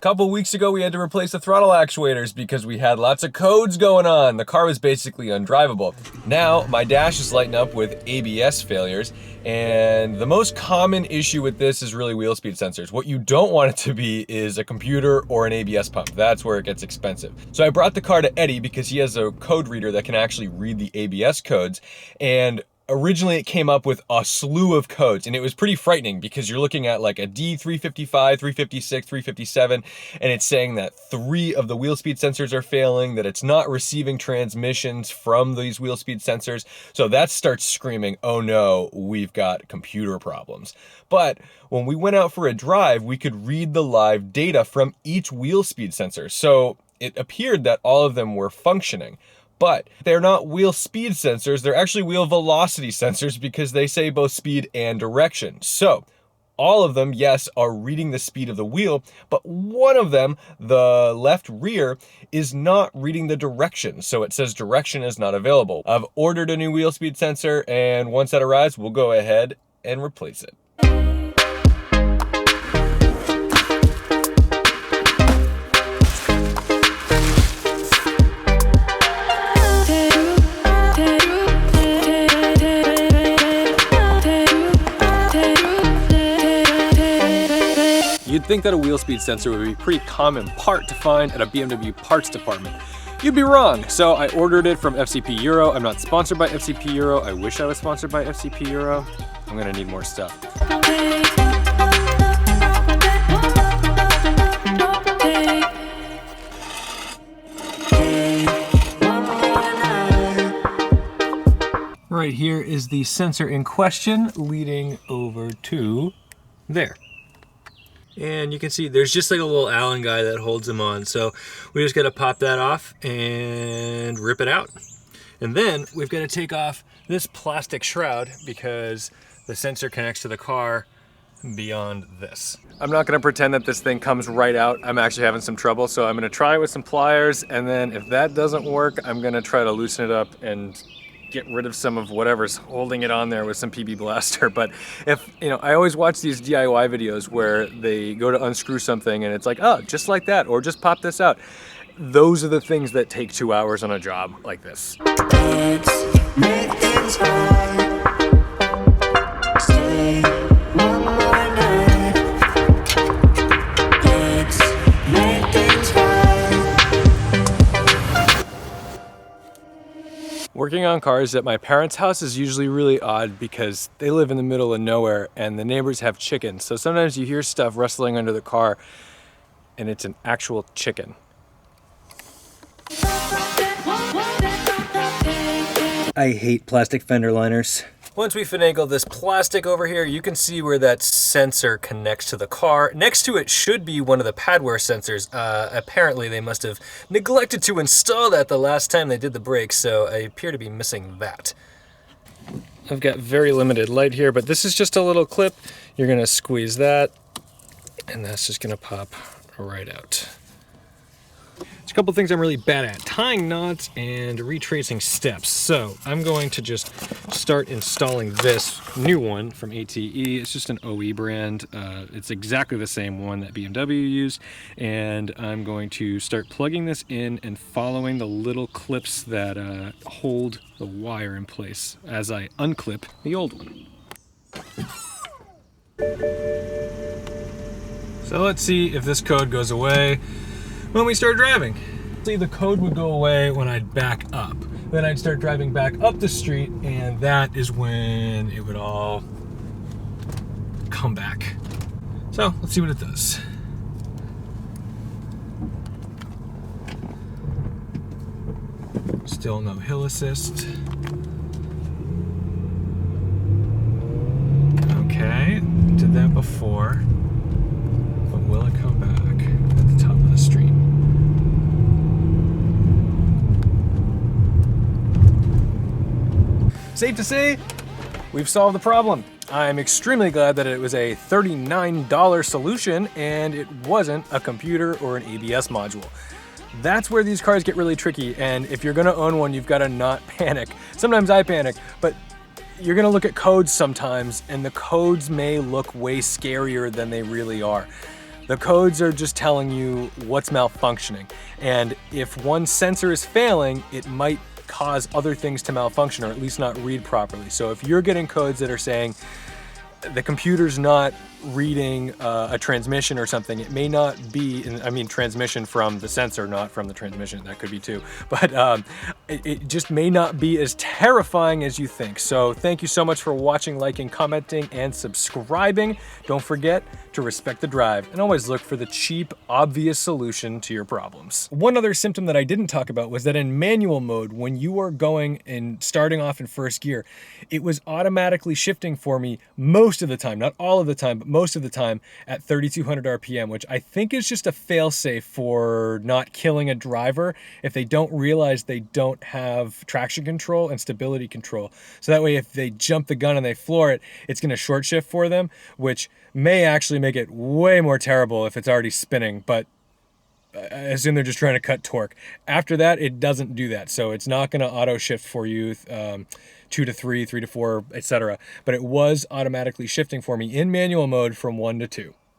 couple weeks ago, we had to replace the throttle actuators because we had lots of codes going on. The car was basically undrivable. Now, my dash is lighting up with ABS failures, and the most common issue with this is really wheel speed sensors. What you don't want it to be is a computer or an ABS pump. That's where it gets expensive. So I brought the car to Eddie because he has a code reader that can actually read the ABS codes, and originally it came up with a slew of codes, and it was pretty frightening because you're looking at like a D355, 356, 357, and it's saying that 3 of the wheel speed sensors are failing, that it's not receiving transmissions from these wheel speed sensors. So that starts screaming, oh no, we've got computer problems. But when we went out for a drive, we could read the live data from each wheel speed sensor. So it appeared that all of them were functioning. But they're not wheel speed sensors, they're actually wheel velocity sensors because they say both speed and direction. So all of them, yes, are reading the speed of the wheel, but one of them, the left rear, is not reading the direction. So it says direction is not available. I've ordered a new wheel speed sensor, and once that arrives, we'll go ahead and replace it. You'd think that a wheel speed sensor would be a pretty common part to find at a BMW parts department. You'd be wrong. So I ordered it from FCP Euro. I'm not sponsored by FCP Euro. I wish I was sponsored by FCP Euro. I'm gonna need more stuff. Right here is the sensor in question leading over to there. And you can see there's just like a little Allen guy that holds them on. So we just got to pop that off and rip it out. And then we've got to take off this plastic shroud because the sensor connects to the car beyond this. I'm not going to pretend that this thing comes right out. I'm actually having some trouble. So I'm going to try it with some pliers. And then if that doesn't work, I'm going to try to loosen it up and get rid of some of whatever's holding it on there with some PB Blaster. But if, you know, I always watch these DIY videos where they go to unscrew something and it's like, oh, just like that, or just pop this out. Those are the things that take 2 hours on a job like this. Let's make things right. Stay one more night. Let's make things right. Working on cars at my parents' house is usually really odd because they live in the middle of nowhere and the neighbors have chickens. So sometimes you hear stuff rustling under the car and it's an actual chicken. I hate plastic fender liners. Once we finagle this plastic over here, you can see where that sensor connects to the car. Next to it should be one of the padware sensors. Apparently they must have neglected to install that the last time they did the brakes, so I appear to be missing that. I've got very limited light here, but this is just a little clip. You're gonna squeeze that, and that's just gonna pop right out. There's a couple things I'm really bad at: tying knots and retracing steps. So I'm going to just start installing this new one from ATE. It's just an OE brand. It's exactly the same one that BMW used. And I'm going to start plugging this in and following the little clips that hold the wire in place as I unclip the old one. So let's see if this code goes away when we start driving. See, the code would go away when I'd back up. Then I'd start driving back up the street, and that is when it would all come back. So let's see what it does. Still no hill assist. Okay, did that before, but will it come back at the top of the street? Safe to say, we've solved the problem. I'm extremely glad that it was a $39 solution and it wasn't a computer or an ABS module. That's where these cars get really tricky, and if you're gonna own one, you've gotta not panic. Sometimes I panic, but you're gonna look at codes sometimes, and the codes may look way scarier than they really are. The codes are just telling you what's malfunctioning. And if one sensor is failing, it might cause other things to malfunction, or at least not read properly. So if you're getting codes that are saying the computer's not reading a transmission or something, it may not be, I mean transmission from the sensor, not from the transmission, that could be too, but it just may not be as terrifying as you think. So thank you so much for watching, liking, commenting, and subscribing. Don't forget to respect the drive and always look for the cheap, obvious solution to your problems. One other symptom that I didn't talk about was that in manual mode, when you are going and starting off in first gear, it was automatically shifting for me most of the time, not all of the time, but most of the time at 3,200 RPM, which I think is just a failsafe for not killing a driver if they don't realize they don't have traction control and stability control. So that way, if they jump the gun and they floor it, it's going to short shift for them, which may actually make it way more terrible if it's already spinning, but I assume they're just trying to cut torque. After that, it doesn't do that. So it's not going to auto shift for you 2 to 3, 3 to 4, etc. But it was automatically shifting for me in manual mode from 1 to 2.